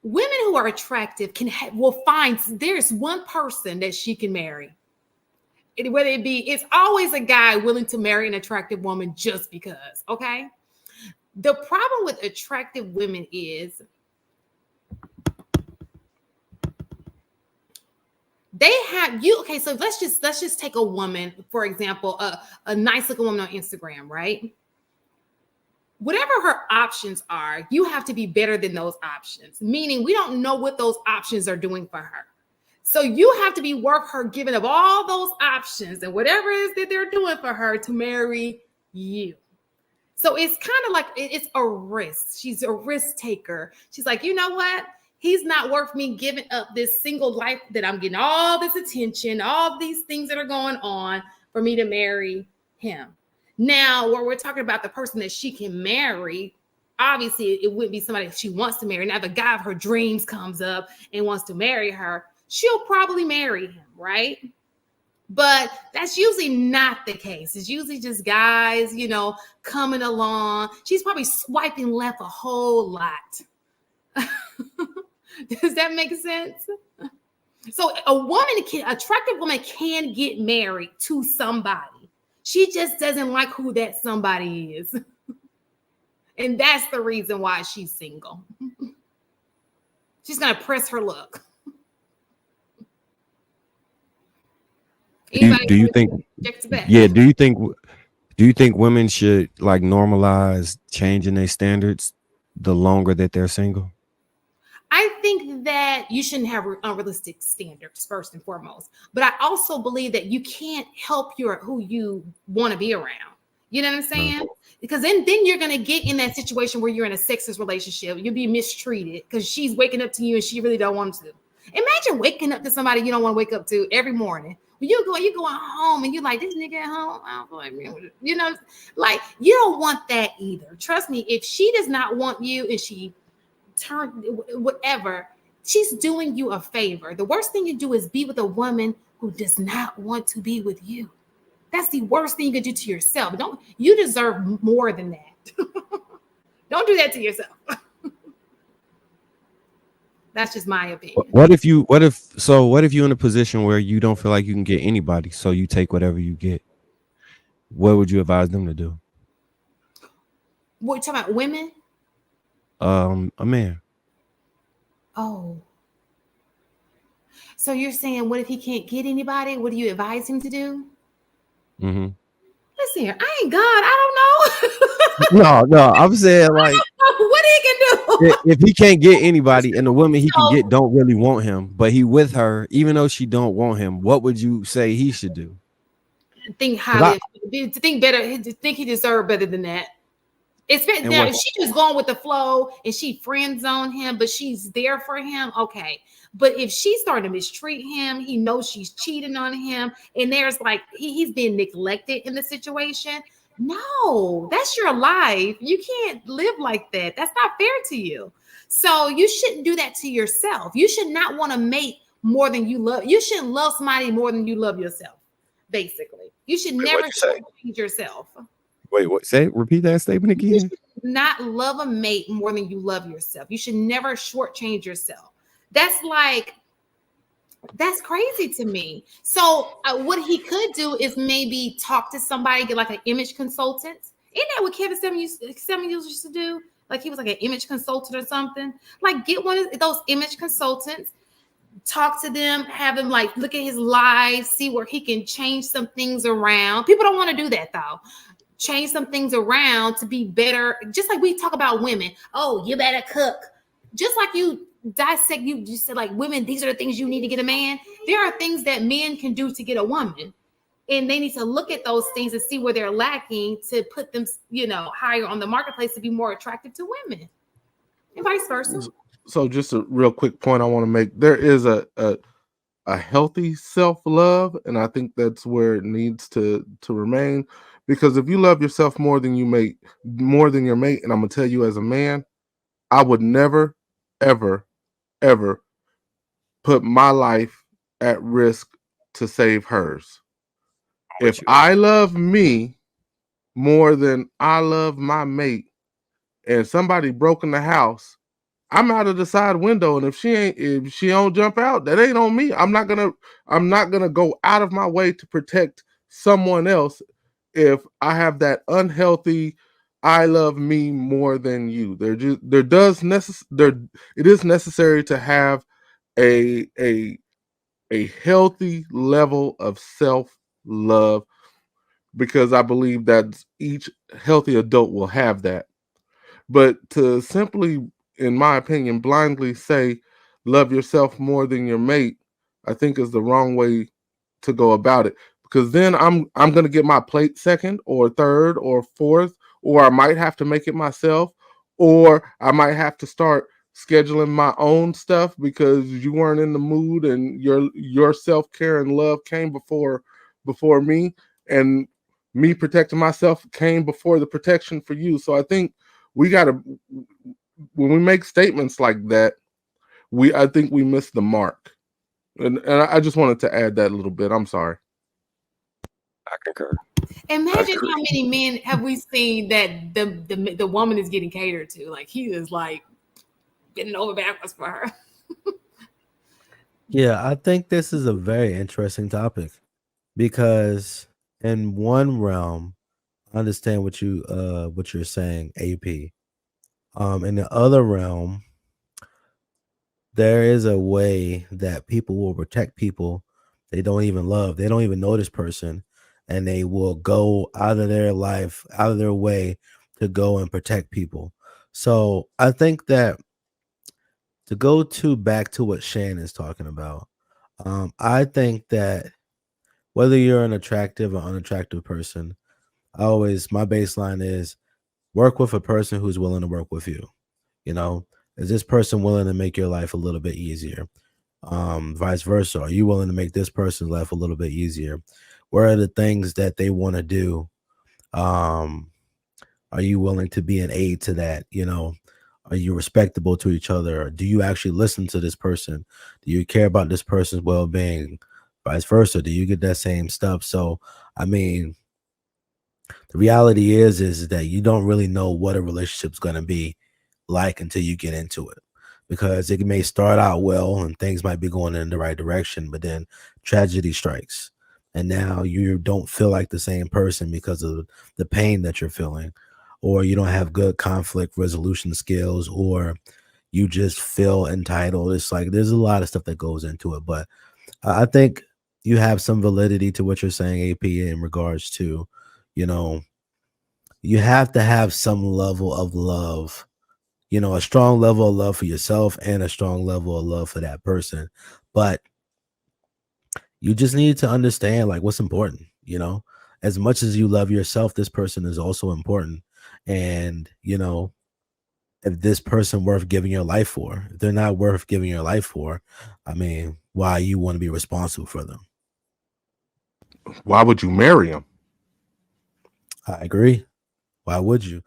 women who are attractive will find there's one person that she can marry. Whether it be, it's always a guy willing to marry an attractive woman just because. Okay. The problem with attractive women is they have you. Okay, so let's just take a woman, for example, a nice looking woman on Instagram, right? Whatever her options are, you have to be better than those options. Meaning, we don't know what those options are doing for her. So you have to be worth her giving up all those options and whatever it is that they're doing for her to marry you. So it's kind of like it's a risk. She's a risk taker. She's like, you know what? He's not worth me giving up this single life that I'm getting all this attention, all these things that are going on for me to marry him. Now, where we're talking about the person that she can marry, obviously it wouldn't be somebody she wants to marry. Now, the guy of her dreams comes up and wants to marry her, she'll probably marry him, right? But that's usually not the case. It's usually just guys, coming along. She's probably swiping left a whole lot. Does that make sense? So attractive woman can get married to somebody. She just doesn't like who that somebody is. And that's the reason why she's single. She's going to press her luck. Do you think? Yeah. Do you think women should like normalize changing their standards the longer that they're single? I think that you shouldn't have unrealistic standards first and foremost, but I also believe that you can't help who you want to be around. You know what I'm saying? Mm-hmm. Because then you're going to get in that situation where you're in a sexist relationship. You'll be mistreated because she's waking up to you and she really don't want to. Imagine waking up to somebody you don't want to wake up to every morning. You're going home and you're like, this nigga at home, I don't feel like being with it. You don't want that either. Trust me, if she does not want you and she turned whatever, she's doing you a favor. The worst thing you do is be with a woman who does not want to be with you. That's the worst thing you could do to yourself. You deserve more than that. Don't do that to yourself. That's just my opinion. What if you're in a position where you don't feel like you can get anybody, so you take whatever you get? What would you advise them to do? What, you talking about women? A man. Oh. So you're saying, what if he can't get anybody? What do you advise him to do? Mm-hmm. Listen here, I ain't God. I don't know. No, I'm saying like what he can do. If he can't get anybody and the women he can get don't really want him, but he with her, even though she don't want him, what would you say he should do? Think highly, think better, think he deserved better than that. If she just going with the flow and she friend zone him, but she's there for him, okay. But if she's starting to mistreat him, he knows she's cheating on him, and there's like he's being neglected in the situation. No, that's your life. You can't live like that. That's not fair to you. So you shouldn't do that to yourself. You should not want to mate more than you love. You shouldn't love somebody more than you love yourself. Basically, you should never change yourself. Wait, what? Repeat that statement again. You should not love a mate more than you love yourself. You should never shortchange yourself. That's crazy to me. So what he could do is maybe talk to somebody, get like an image consultant. Isn't that what Kevin Samuels used to do? Like he was like an image consultant or something. Like get one of those image consultants, talk to them, have him like look at his life, see where he can change some things around. People don't want to do that though. Change some things around to be better. Just like we talk about women. Oh, you better cook. Just like you dissect, you just said like women, these are the things you need to get a man. There are things that men can do to get a woman. And they need to look at those things and see where they're lacking to put them, higher on the marketplace to be more attractive to women. And vice versa. So just a real quick point I want to make. There is a healthy self-love, and I think that's where it needs to remain. Because if you love yourself more than your mate, and I'm gonna tell you as a man, I would never, ever, ever put my life at risk to save hers. If I love me more than I love my mate, and somebody broke in the house, I'm out of the side window, and if she don't jump out, that ain't on me. I'm not gonna go out of my way to protect someone else if I have that unhealthy I love me more than you. It is necessary to have a healthy level of self-love, because I believe that each healthy adult will have that. But to simply, in my opinion, blindly say, love yourself more than your mate, I think is the wrong way to go about it. Because then I'm gonna get my plate second or third or fourth, or I might have to make it myself, or I might have to start scheduling my own stuff because you weren't in the mood and your self-care and love came before me, and me protecting myself came before the protection for you. So I think we gotta, when we make statements like that, I think we miss the mark. And I just wanted to add that a little bit. I'm sorry. I concur. Imagine how many men have we seen that the woman is getting catered to. Like he is like getting over backwards for her. Yeah, I think this is a very interesting topic because in one realm, I understand what you're saying, AP. In the other realm, there is a way that people will protect people they don't even love. They don't even know this person, and they will go out of their life, out of their way to go and protect people. So I think that to go to back to what Shan is talking about, I think that whether you're an attractive or unattractive person, my baseline is work with a person who's willing to work with you. You know, is this person willing to make your life a little bit easier? Vice versa. Are you willing to make this person's life a little bit easier? What are the things that they want to do? Um, are you willing to be an aid to that? You know, are you respectable to each other? Or do you actually listen to this person? Do you care about this person's well-being? Vice versa. Do you get that same stuff? So, I mean, the reality is that you don't really know what a relationship's going to be like until you get into it, because it may start out well and things might be going in the right direction, but then tragedy strikes and now you don't feel like the same person because of the pain that you're feeling, or you don't have good conflict resolution skills, or you just feel entitled. It's like there's a lot of stuff that goes into it, but I think you have some validity to what you're saying, AP, in regards to, you know, you have to have some level of love, you know, a strong level of love for yourself and a strong level of love for that person. But you just need to understand like what's important, you know, as much as you love yourself, this person is also important. And, you know, if this person worth giving your life for, if they're not worth giving your life for, I mean, why you want to be responsible for them? Why would you marry him? I agree. Why would you?